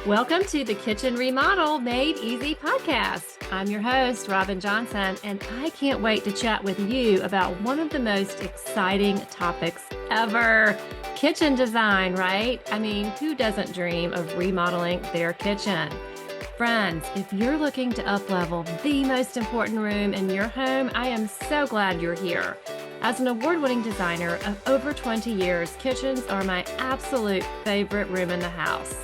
Welcome to the Kitchen Remodel Made Easy podcast. I'm your host, Robin Johnson, and I can't wait to chat with you about one of the most exciting topics ever, kitchen design, right? I mean, who doesn't dream of remodeling their kitchen? Friends, if you're looking to up-level the most important room in your home, I am so glad you're here. As an award-winning designer of over 20 years, kitchens are my absolute favorite room in the house.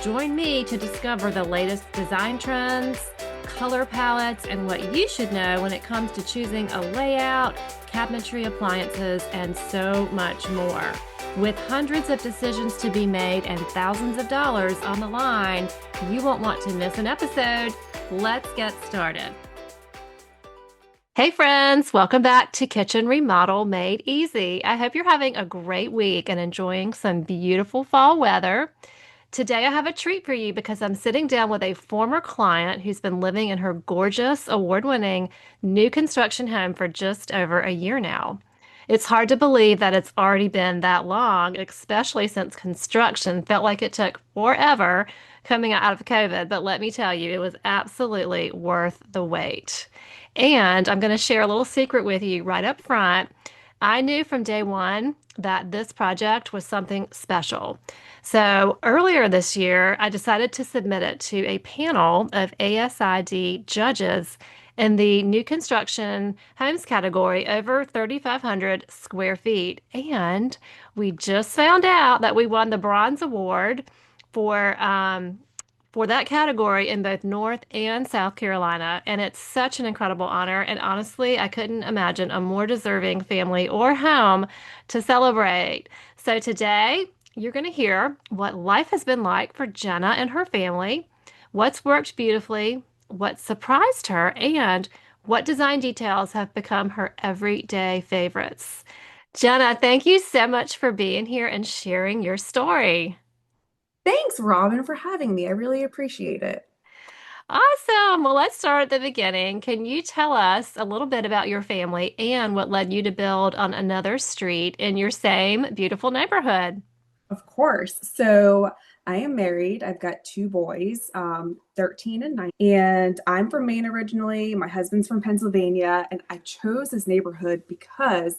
Join me to discover the latest design trends, color palettes, and what you should know when it comes to choosing a layout, cabinetry appliances, and so much more. With hundreds of decisions to be made and thousands of dollars on the line, you won't want to miss an episode. Let's get started. Hey friends, welcome back to Kitchen Remodel Made Easy. I hope you're having a great week and enjoying some beautiful fall weather. Today I have a treat for you because I'm sitting down with a former client who's been living in her gorgeous, award-winning new construction home for just over a year now. It's hard to believe that it's already been that long, especially since construction felt like it took forever coming out of COVID. But let me tell you, it was absolutely worth the wait. And I'm going to share a little secret with you right up front. I knew from day one that this project was something special. So earlier this year, I decided to submit it to a panel of ASID judges in the new construction homes category over 3,500 square feet. And we just found out that we won the Bronze Award for for that category in both North and South Carolina. And it's such an incredible honor. And honestly, I couldn't imagine a more deserving family or home to celebrate. So today, you're going to hear what life has been like for Jenna and her family, what's worked beautifully, what surprised her, and what design details have become her everyday favorites. Jenna, thank you so much for being here and sharing your story. Thanks, Robin, for having me. I really appreciate it. Awesome. Well, let's start at the beginning. Can you tell us a little bit about your family and what led you to build on another street in your same beautiful neighborhood? Of course. So I am married. I've got two boys, 13 and 9. And I'm from Maine originally. My husband's from Pennsylvania. And I chose this neighborhood because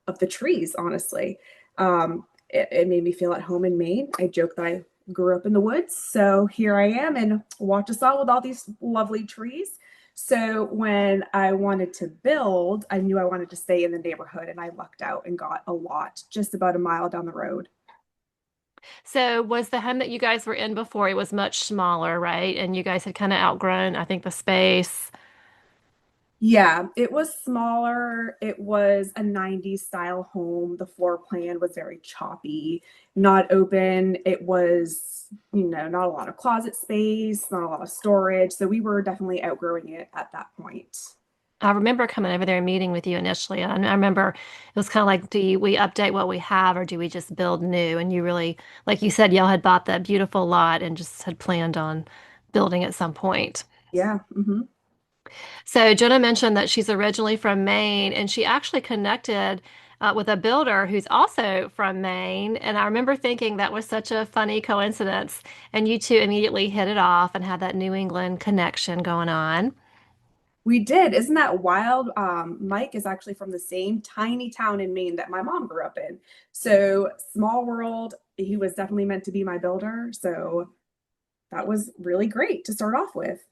of the trees, honestly. It made me feel at home in Maine. I joke that I grew up in the woods. So here I am and watch us all with all these lovely trees. So when I wanted to build, I knew I wanted to stay in the neighborhood and I lucked out and got a lot just about a mile down the road. So, was the home that you guys were in before, it was much smaller, right? And you guys had kind of outgrown, I think, the space. Yeah, it was smaller. It was a 90s style home. The floor plan was very choppy, not open. It was, not a lot of closet space, not a lot of storage. So we were definitely outgrowing it at that point. I remember coming over there and meeting with you initially. And I remember it was kind of like, we update what we have or do we just build new? And you really, like you said, y'all had bought that beautiful lot and just had planned on building at some point. Yeah. So Jenna mentioned that she's originally from Maine and she actually connected with a builder who's also from Maine. And I remember thinking that was such a funny coincidence. And you two immediately hit it off and had that New England connection going on. We did. Isn't that wild? Mike is actually from the same tiny town in Maine that my mom grew up in. So small world. He was definitely meant to be my builder. So that was really great to start off with.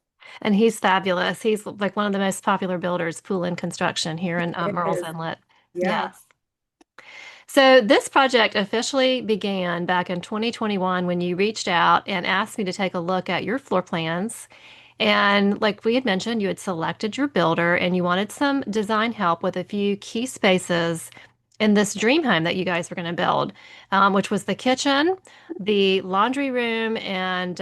And he's fabulous. He's like one of the most popular builders, pool and construction here in It Murrells is. Inlet. Yeah. Yes. So this project officially began back in 2021 when you reached out and asked me to take a look at your floor plans. And like we had mentioned, you had selected your builder and you wanted some design help with a few key spaces in this dream home that you guys were going to build, which was the kitchen, the laundry room, and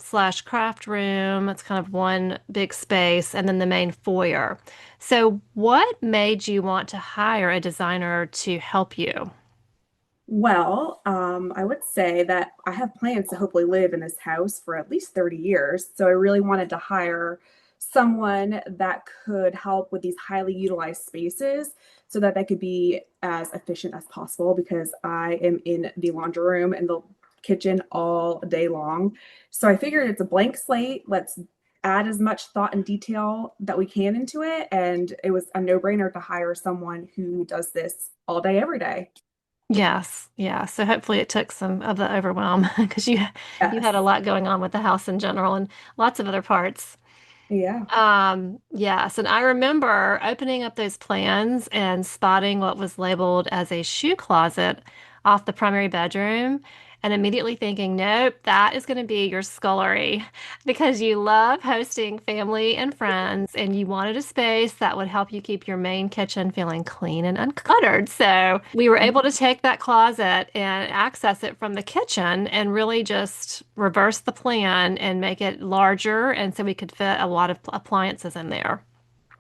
slash craft room. It's kind of one big space, and then the main foyer. So, what made you want to hire a designer to help you? Well, I would say that I have plans to hopefully live in this house for at least 30 years. So I really wanted to hire someone that could help with these highly utilized spaces so that they could be as efficient as possible because I am in the laundry room and the kitchen all day long. So I figured it's a blank slate. Let's add as much thought and detail that we can into it. And it was a no-brainer to hire someone who does this all day, every day. Yes, yeah. So hopefully it took some of the overwhelm because you had a Yes. lot going on with the house in general and lots of other parts. Yeah. Yes, and I remember opening up those plans and spotting what was labeled as a shoe closet off the primary bedroom and immediately thinking, nope, that is going to be your scullery because you love hosting family and friends and you wanted a space that would help you keep your main kitchen feeling clean and uncluttered. So we were able to take that closet and access it from the kitchen and really just reverse the plan and make it larger. And so we could fit a lot of appliances in there.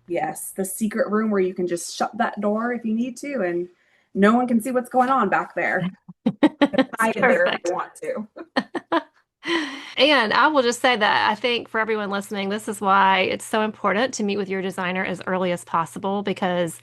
Yes. The secret room where you can just shut that door if you need to, and no one can see what's going on back there. It's Hide in there if I perfect. want to. And I will just say that I think for everyone listening, this is why it's so important to meet with your designer as early as possible because,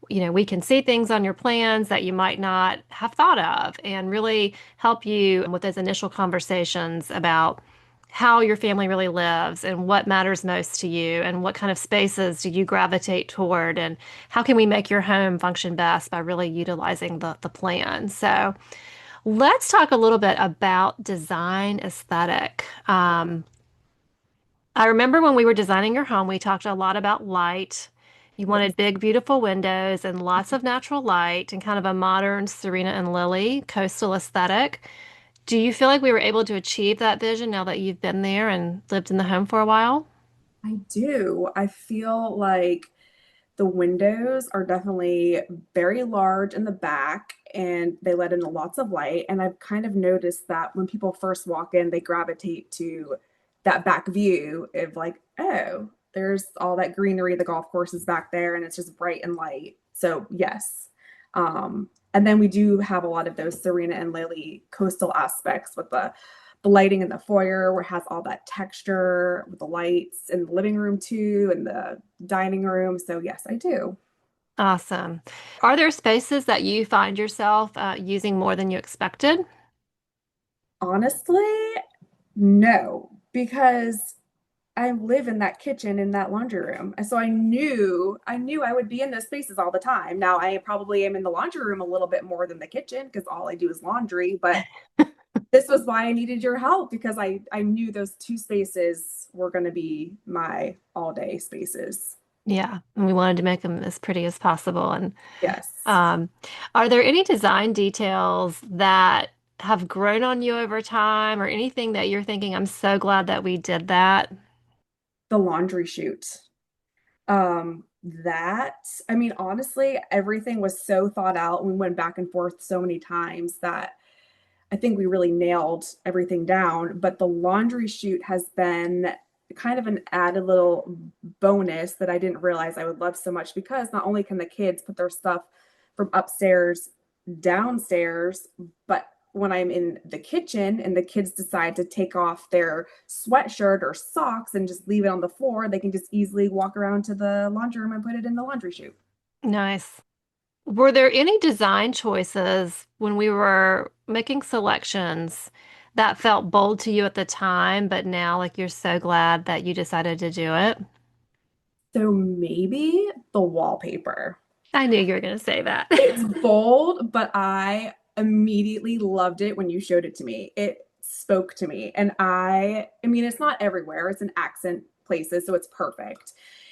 we can see things on your plans that you might not have thought of and really help you with those initial conversations about how your family really lives and what matters most to you and what kind of spaces do you gravitate toward and how can we make your home function best by really utilizing the plan. So, let's talk a little bit about design aesthetic. I remember when we were designing your home, we talked a lot about light. You Yes. wanted big, beautiful windows and lots of natural light and kind of a modern Serena and Lily coastal aesthetic. Do you feel like we were able to achieve that vision now that you've been there and lived in the home for a while? I do. I feel like the windows are definitely very large in the back and they let in lots of light. And I've kind of noticed that when people first walk in, they gravitate to that back view of like, oh, there's all that greenery, the golf course is back there, and it's just bright and light. So, yes. And then we do have a lot of those Serena and Lily coastal aspects with the lighting in the foyer where it has all that texture with the lights in the living room too and the dining room. So yes, I do. Awesome. Are there spaces that you find yourself using more than you expected? Honestly, no, because I live in that kitchen in that laundry room. And so I knew I would be in those spaces all the time. Now I probably am in the laundry room a little bit more than the kitchen because all I do is laundry, but this was why I needed your help because I knew those two spaces were going to be my all day spaces. Yeah, and we wanted to make them as pretty as possible. And Yes. um, are there any design details that have grown on you over time or anything that you're thinking, I'm so glad that we did that? The laundry chute. That, I mean, honestly, everything was so thought out. We went back and forth so many times that I think we really nailed everything down. But the laundry chute has been kind of an added little bonus that I didn't realize I would love so much because not only can the kids put their stuff from upstairs downstairs, but when I'm in the kitchen and the kids decide to take off their sweatshirt or socks and just leave it on the floor, they can just easily walk around to the laundry room and put it in the laundry chute. Nice. Were there any design choices when we were making selections that felt bold to you at the time, but now like you're so glad that you decided to do it? So maybe the wallpaper. I knew you were going to say that. It's bold, but I immediately loved it when you showed it to me. It spoke to me. And I mean, it's not everywhere, it's in accent places, so it's perfect.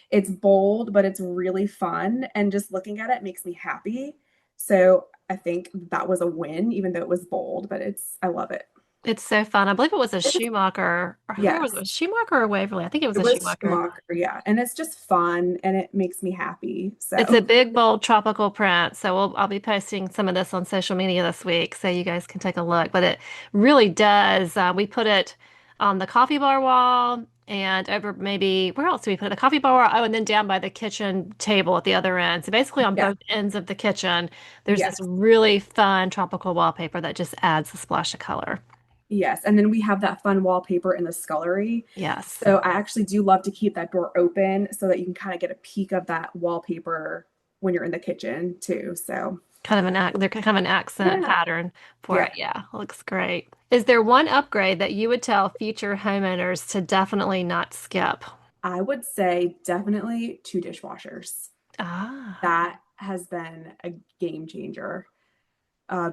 It's bold, but it's really fun. And just looking at it makes me happy. So I think that was a win, even though it was bold, but I love it. It's so fun. I believe it was a It's, Schumacher. Or who was yes, it? Schumacher or Waverly? I think it was it a was Schumacher. Schumacher. Yeah. And it's just fun and it makes me happy. It's So a big, bold tropical print. So I'll be posting some of this on social media this week so you guys can take a look. But it really does. We put it on the coffee bar wall and over maybe, where else do we put it? The coffee bar wall. Oh, and then down by the kitchen table at the other end. So basically on yeah, both ends of the kitchen, there's yes. this really fun tropical wallpaper that just adds a splash of color. Yes, and then we have that fun wallpaper in the scullery. Yes. So I actually do love to keep that door open so that you can kind of get a peek of that wallpaper when you're in the kitchen too. So Kind of they're kind of an accent Yeah. pattern for Yeah. it. Yeah, looks great. Is there one upgrade that you would tell future homeowners to definitely not skip? I would say definitely two dishwashers. Ah, That has been a game changer.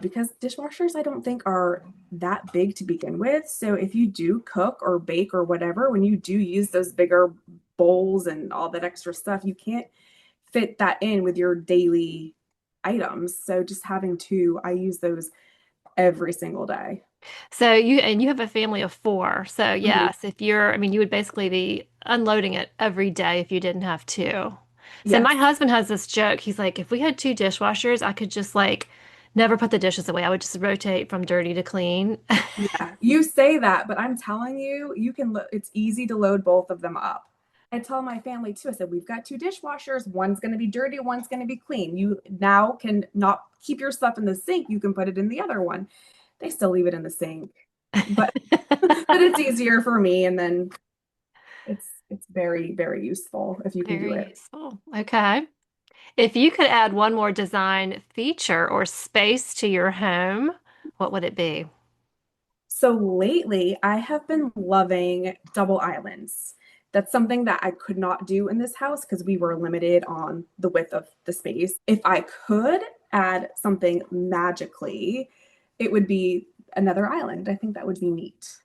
Because dishwashers, I don't think are that big to begin with. So if you do cook or bake or whatever, when you do use those bigger bowls and all that extra stuff, you can't fit that in with your daily items. So just having two, I use those every single day. so you have a family of four. So Mhm. yes, if you're, I mean, you would basically be unloading it every day if you didn't have two. So my Yes. husband has this joke. He's like, if we had two dishwashers, I could just like never put the dishes away. I would just rotate from dirty to clean. Yeah. You say that, but I'm telling you, you can, it's easy to load both of them up. I tell my family too, I said, we've got two dishwashers. One's going to be dirty, one's going to be clean. You now can not keep your stuff in the sink. You can put it in the other one. They still leave it in the sink, but but it's easier for me. And then it's very, very useful if you can do Very it. useful. Okay. If you could add one more design feature or space to your home, what would it be? So lately, I have been loving double islands. That's something that I could not do in this house because we were limited on the width of the space. If I could add something magically, it would be another island. I think that would be neat.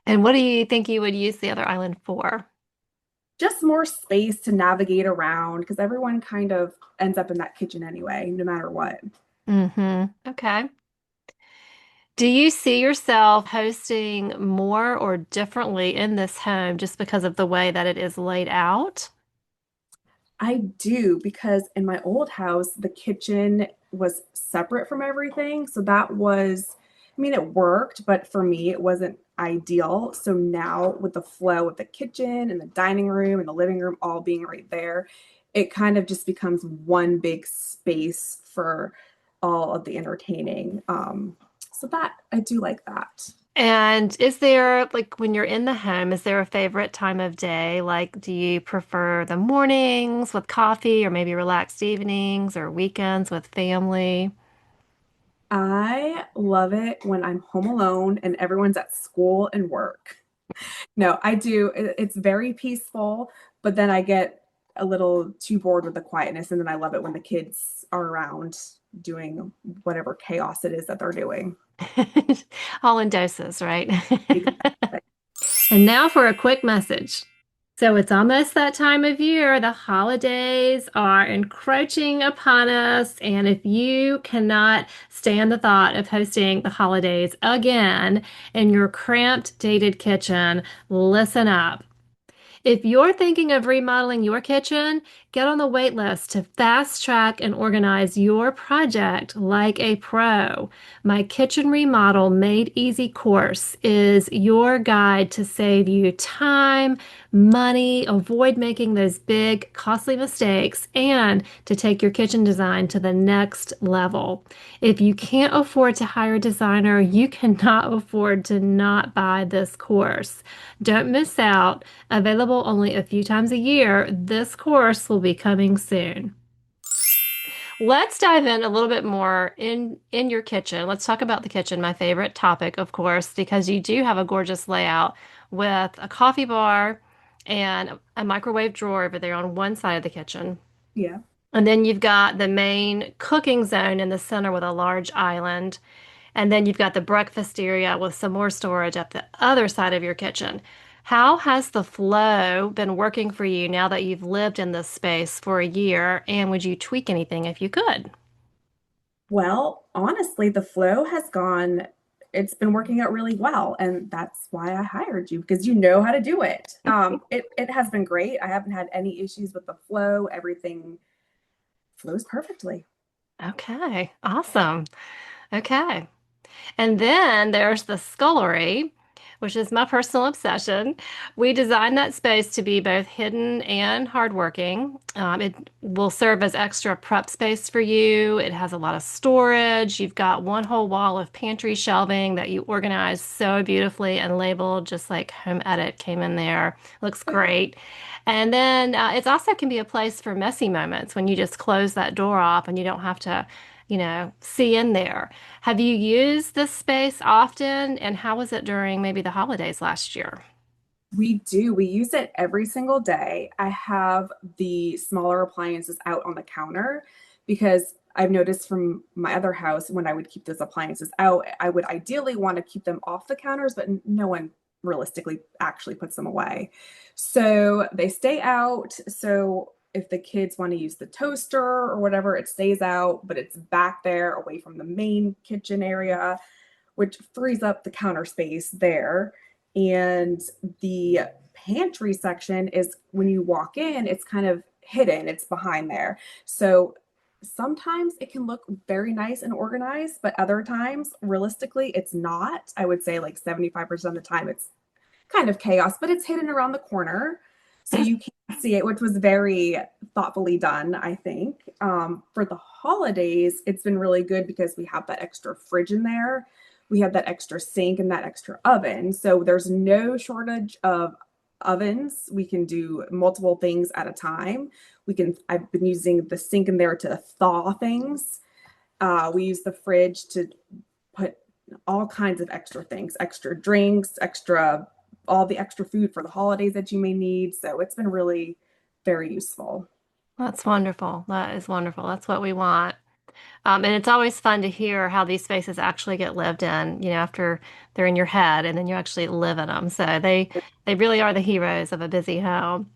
And what do you think you would use the other island for? Just more space to navigate around because everyone kind of ends up in that kitchen anyway, no matter what. Okay. Do you see yourself hosting more or differently in this home just because of the way that it is laid out? I do because in my old house, the kitchen was separate from everything. So that was, I mean, it worked, but for me, it wasn't ideal. So now with the flow of the kitchen and the dining room and the living room all being right there, it kind of just becomes one big space for all of the entertaining. So that I do like that. And is there, like, when you're in the home, is there a favorite time of day? Like, do you prefer the mornings with coffee or maybe relaxed evenings or weekends with family? I love it when I'm home alone and everyone's at school and work. No, I do. It's very peaceful, but then I get a little too bored with the quietness, and then I love it when the kids are around doing whatever chaos it is that they're doing. All in doses, right? Exactly. And now for a quick message. So it's almost that time of year. The holidays are encroaching upon us. And if you cannot stand the thought of hosting the holidays again in your cramped, dated kitchen, listen up. If you're thinking of remodeling your kitchen, get on the wait list to fast track and organize your project like a pro. My Kitchen Remodel Made Easy course is your guide to save you time, money, avoid making those big, costly mistakes, and to take your kitchen design to the next level. If you can't afford to hire a designer, you cannot afford to not buy this course. Don't miss out. Available only a few times a year, this course will be coming soon. Let's dive in a little bit more in your kitchen. Let's talk about the kitchen, my favorite topic, of course, because you do have a gorgeous layout with a coffee bar and a microwave drawer over there on one side of the kitchen. Yeah. And then you've got the main cooking zone in the center with a large island. And then you've got the breakfast area with some more storage at the other side of your kitchen. How has the flow been working for you now that you've lived in this space for a year? And would you tweak anything if you could? Well, honestly, the flow has gone, it's been working out really well. And that's why I hired you because you know how to do it. It has been great. I haven't had any issues with the flow. Everything flows perfectly. Okay, awesome. Okay. And then there's the scullery, which is my personal obsession. We designed that space to be both hidden and hardworking. It will serve as extra prep space for you. It has a lot of storage. You've got one whole wall of pantry shelving that you organize so beautifully and labeled, just like Home Edit came in there. Looks great. And then it also can be a place for messy moments when you just close that door off and you don't have to see in there. Have you used this space often, and how was it during maybe the holidays last year? We do. We use it every single day. I have the smaller appliances out on the counter because I've noticed from my other house when I would keep those appliances out, I would ideally want to keep them off the counters, but no one realistically actually puts them away. So they stay out. So if the kids want to use the toaster or whatever, it stays out, but it's back there away from the main kitchen area, which frees up the counter space there. And the pantry section is when you walk in, it's kind of hidden, it's behind there. So sometimes it can look very nice and organized, but other times, realistically, it's not. I would say like 75% of the time, it's kind of chaos, but it's hidden around the corner. So you can't see it, which was very thoughtfully done, I think. For the holidays, it's been really good because we have that extra fridge in there. We have that extra sink and that extra oven. So there's no shortage of ovens. We can do multiple things at a time. I've been using the sink in there to thaw things. We use the fridge to put all kinds of extra things, extra drinks, all the extra food for the holidays that you may need. So it's been really very useful. That's wonderful. That is wonderful. That's what we want. And it's always fun to hear how these spaces actually get lived in, after they're in your head and then you actually live in them. So they really are the heroes of a busy home.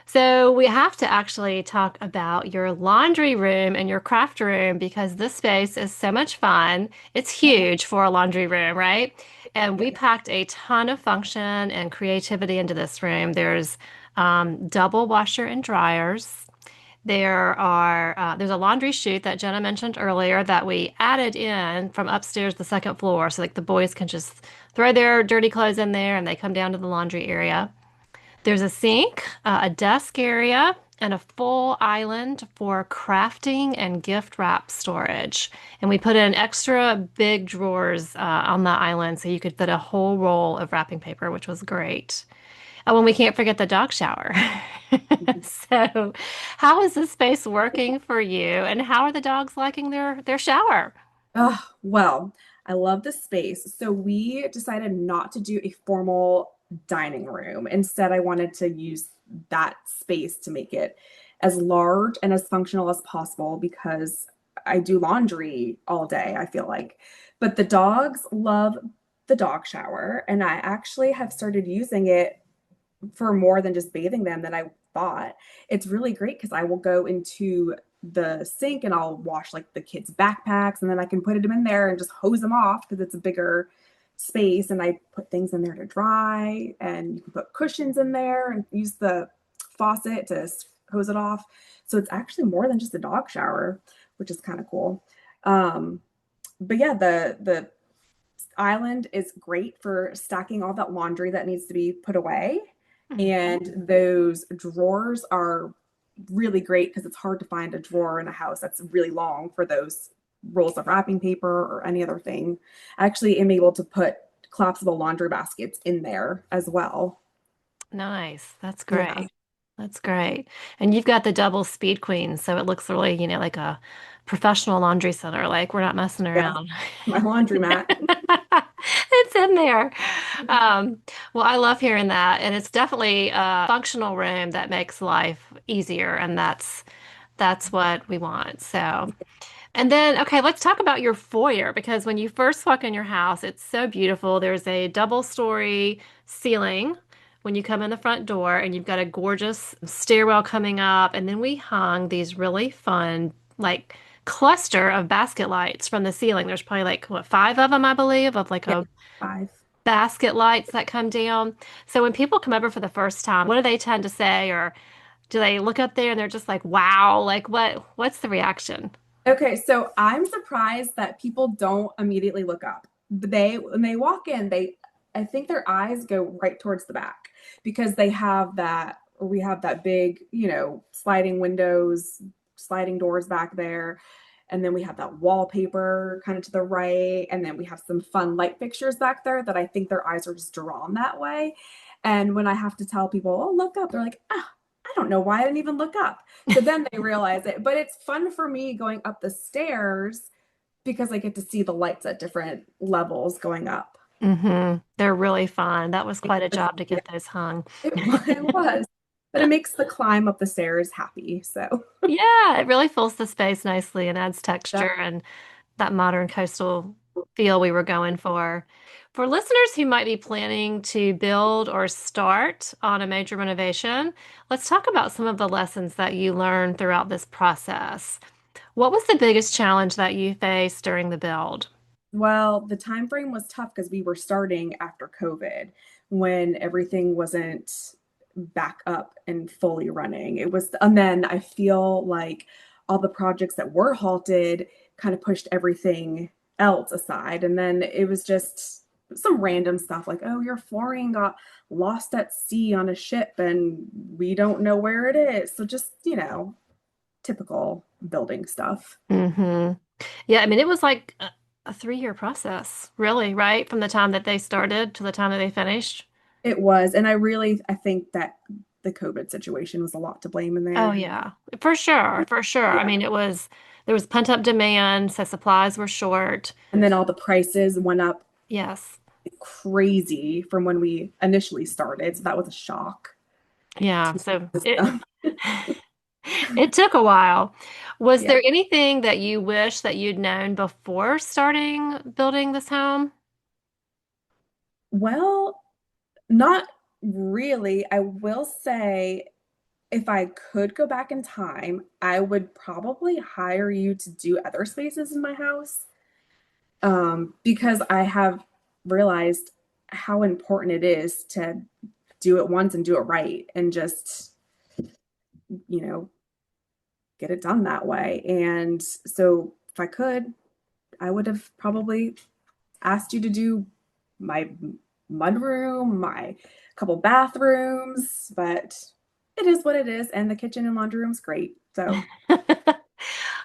So we have to actually talk about your laundry room and your craft room because this space is so much fun. It's huge for a laundry room, right? And we packed a ton of function and creativity into this room. There's double washer and dryers. There's a laundry chute that Jenna mentioned earlier that we added in from upstairs the second floor, so like the boys can just throw their dirty clothes in there and they come down to the laundry area. There's a sink, a desk area, and a full island for crafting and gift wrap storage. And we put in extra big drawers on the island so you could fit a whole roll of wrapping paper, which was great. Oh, and we can't forget the dog shower. So, how is this space working for you, and how are the dogs liking their shower? Oh, well, I love the space. So we decided not to do a formal dining room. Instead, I wanted to use that space to make it as large and as functional as possible because I do laundry all day, I feel like. But the dogs love the dog shower, and I actually have started using it for more than just bathing them than I thought. It's really great because I will go into the sink and I'll wash like the kids' backpacks and then I can put them in there and just hose them off because it's a bigger space and I put things in there to dry and you can put cushions in there and use the faucet to hose it off. So it's actually more than just a dog shower, which is kind of cool. Um, but yeah, the island is great for stacking all that laundry that needs to be put away. And those drawers are really great because it's hard to find a drawer in a house that's really long for those rolls of wrapping paper or any other thing. I actually am able to put collapsible laundry baskets in there as well. Nice. That's Yeah. great. That's great. And you've got the double speed queen, so it looks really, like a professional laundry center. Like we're not messing Yeah. around. My laundromat. It's in there. Well, I love hearing that, and it's definitely a functional room that makes life easier, and that's what we want. So, and then, okay, let's talk about your foyer because when you first walk in your house, it's so beautiful. There's a double story ceiling when you come in the front door, and you've got a gorgeous stairwell coming up. And then we hung these really fun, like, cluster of basket lights from the ceiling. There's probably like, what, five of them, I believe, of like Yeah. a 5. basket lights that come down. So when people come over for the first time, what do they tend to say? Or do they look up there and they're just like, wow, like what's the reaction? Okay, so I'm surprised that people don't immediately look up. When they walk in, I think their eyes go right towards the back because we have that big, sliding windows, sliding doors back there. And then we have that wallpaper kind of to the right. And then we have some fun light fixtures back there that I think their eyes are just drawn that way. And when I have to tell people, oh, look up, they're like, ah, I don't know why I didn't even look up. So then they realize it. But it's fun for me going up the stairs because I get to see the lights at different levels going up. They're really fun. That was quite a It's- job to yeah, get those hung. it was. But it makes the climb up the stairs happy. So Yeah, it really fills the space nicely and adds texture that, and that modern coastal feel we were going for. For listeners who might be planning to build or start on a major renovation, let's talk about some of the lessons that you learned throughout this process. What was the biggest challenge that you faced during the build? well, the time frame was tough because we were starting after COVID when everything wasn't back up and fully running. It was, and then I feel like all the projects that were halted kind of pushed everything else aside. And then it was just some random stuff like, oh, your flooring got lost at sea on a ship and we don't know where it is. So just, typical building stuff. hmm Yeah, I mean, it was like a 3-year process, really, right? From the time that they started to the time that they finished. It was. And I think that the COVID situation was a lot to blame in Oh, there. yeah, for sure, for sure. I Yeah. mean, there was pent-up demand, so supplies were short. And then all the prices went up Yes. crazy from when we initially started. So that was a shock Yeah, to so the it system. it took a while. Was Yeah. there anything that you wish that you'd known before starting building this home? Well, not really. I will say if I could go back in time, I would probably hire you to do other spaces in my house. Because I have realized how important it is to do it once and do it right and just, you know, get it done that way. And so if I could, I would have probably asked you to do my mudroom, my couple bathrooms, but it is what it is. And the kitchen and laundry room's great. So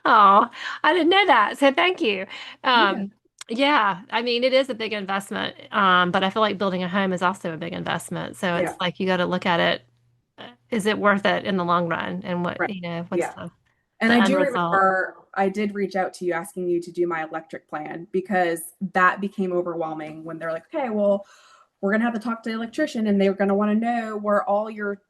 Oh, I didn't know that. So thank you. yeah, Yeah, I mean, it is a big investment. But I feel like building a home is also a big investment. So it's yeah, like you got to look at it. Is it worth it in the long run? And right. what's Yeah. And the I end do result? remember I did reach out to you asking you to do my electric plan because that became overwhelming when they're like, okay, well, we're gonna have to talk to the electrician and they're gonna want to know where all your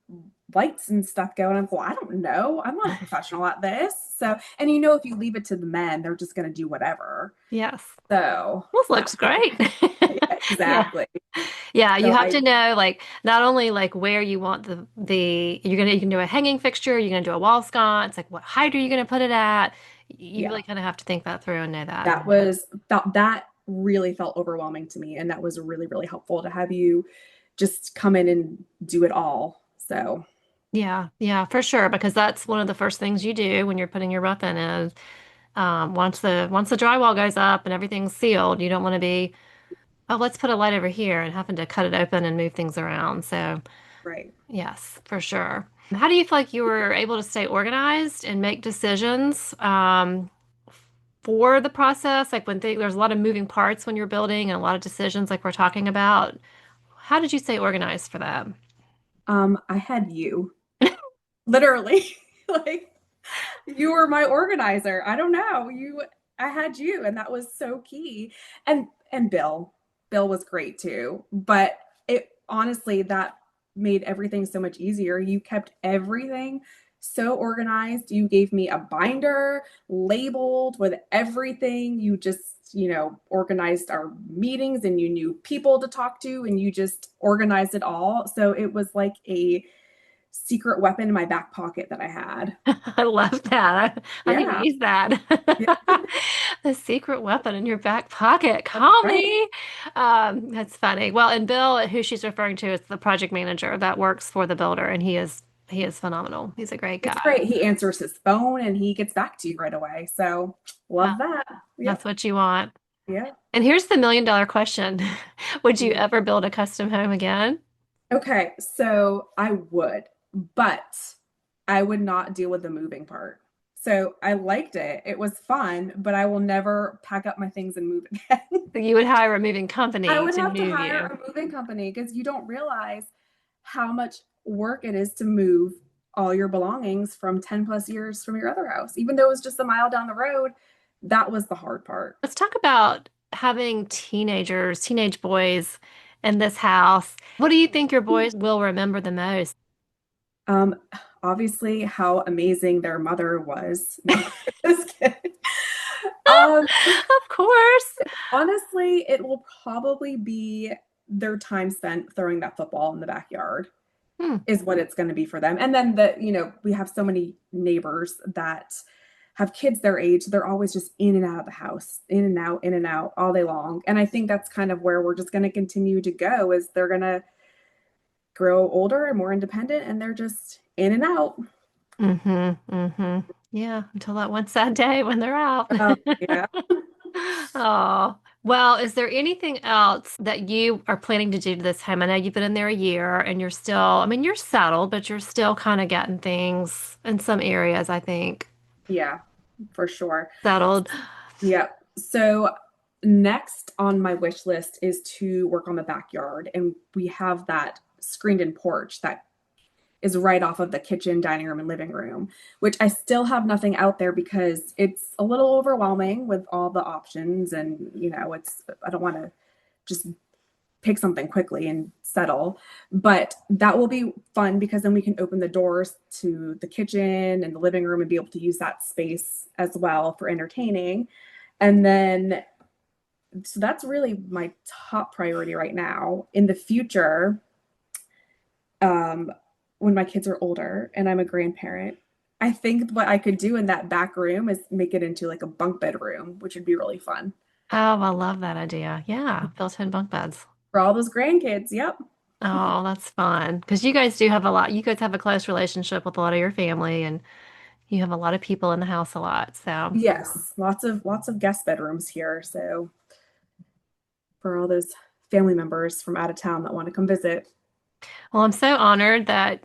lights and stuff go. And I'm going, I don't know. I'm not a professional at this. So, and if you leave it to the men, they're just gonna do whatever. Yes. So This that looks great. yeah, Yeah. exactly. Yeah, you So have to know like not only like where you want the you can do a hanging fixture, you're gonna do a wall sconce, like what height are you gonna put it at? You yeah, really kind of have to think that through and know that. that really felt overwhelming to me. And that was really, really helpful to have you just come in and do it all. So Yeah, yeah, for sure, because that's one of the first things you do when you're putting your roof in is once the drywall goes up and everything's sealed, you don't want to be, oh, let's put a light over here and having to cut it open and move things around. So right. yes, for sure. How do you feel like you were able to stay organized and make decisions for the process? Like there's a lot of moving parts when you're building and a lot of decisions like we're talking about. How did you stay organized for that? I had you literally like you were my organizer. I don't know. I had you and that was so key. And Bill was great too. But it honestly that made everything so much easier. You kept everything so organized. You gave me a binder labeled with everything. You just, organized our meetings and you knew people to talk to and you just organized it all. So it was like a secret weapon in my back pocket that I had. I love that. I need to Yeah. use that. Yeah. The secret weapon in your back pocket. That's Call right. me. That's funny. Well, and Bill, who she's referring to, is the project manager that works for the builder, and he is phenomenal. He's a great It's guy. great. He answers his phone and he gets back to you right away. So Uh, love that. that's Yep. what you want. Yeah. And here's the $1 million question. Would you Mhm. ever build a custom home again? Okay. So I would, but I would not deal with the moving part. So I liked it. It was fun, but I will never pack up my things and move again. You would hire a moving I company would to have to move hire you. a moving company because you don't realize how much work it is to move all your belongings from 10 plus years from your other house. Even though it was just a mile down the road, that was the hard part. Let's talk about having teenage boys in this house. What do you think your boys will remember the most? Um, Obviously, how amazing their mother was. No, just kidding. Um, Of course. Honestly, it will probably be their time spent throwing that football in the backyard Hmm. is what it's going to be for them. And then we have so many neighbors that have kids their age. They're always just in and out of the house, in and out all day long. And I think that's kind of where we're just going to continue to go is they're going to grow older and more independent and they're just in and out. Yeah, until that one sad day when they're out. Yeah. Oh, well, is there anything else that you are planning to do to this home? I know you've been in there a year and you're still, I mean, you're settled, but you're still kind of getting things in some areas, I think, Yeah, for sure. settled. Yeah. So next on my wish list is to work on the backyard. And we have that screened in porch that is right off of the kitchen, dining room, and living room, which I still have nothing out there because it's a little overwhelming with all the options. And, I don't want to just pick something quickly and settle. But that will be fun because then we can open the doors to the kitchen and the living room and be able to use that space as well for entertaining. And then, so that's really my top priority right now. In the future, when my kids are older and I'm a grandparent, I think what I could do in that back room is make it into like a bunk bed room, which would be really fun Oh, I love that idea. Yeah, built-in bunk beds. for all those grandkids. Yep. Oh, that's fun. Because you guys do have a lot, you guys have a close relationship with a lot of your family and you have a lot of people in the house a lot. So, Yes, lots of guest bedrooms here. So for all those family members from out of town that want to come visit. well, I'm so honored that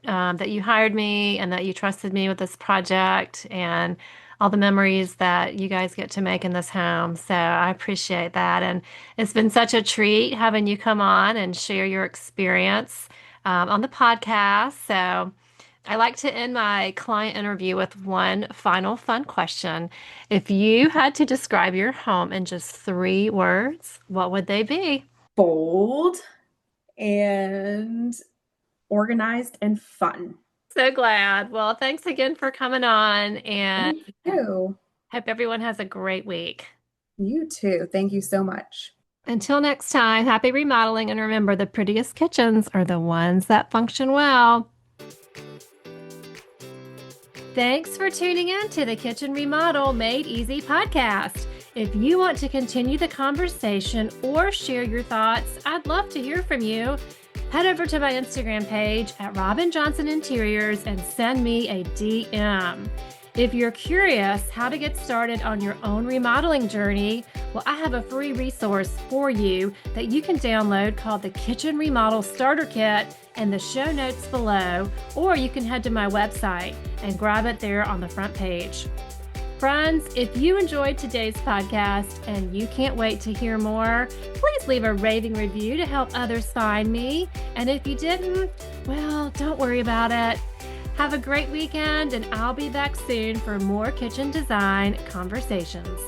you hired me and that you trusted me with this project and all the memories that you guys get to make in this home. So I appreciate that. And it's been such a treat having you come on and share your experience on the podcast. So I like to end my client interview with one final fun question. If you had to describe your home in just 3 words, what would they be? Bold and organized and fun. So glad. Well, thanks again for coming on and Thank you. hope everyone has a great week. You too. Thank you so much. Until next time, happy remodeling and remember the prettiest kitchens are the ones that function well. Thanks for tuning in to the Kitchen Remodel Made Easy podcast. If you want to continue the conversation or share your thoughts, I'd love to hear from you. Head over to my Instagram page at Robin Johnson Interiors and send me a DM. If you're curious how to get started on your own remodeling journey, well, I have a free resource for you that you can download called the Kitchen Remodel Starter Kit in the show notes below, or you can head to my website and grab it there on the front page. Friends, if you enjoyed today's podcast and you can't wait to hear more, please leave a raving review to help others find me. And if you didn't, well, don't worry about it. Have a great weekend, and I'll be back soon for more kitchen design conversations.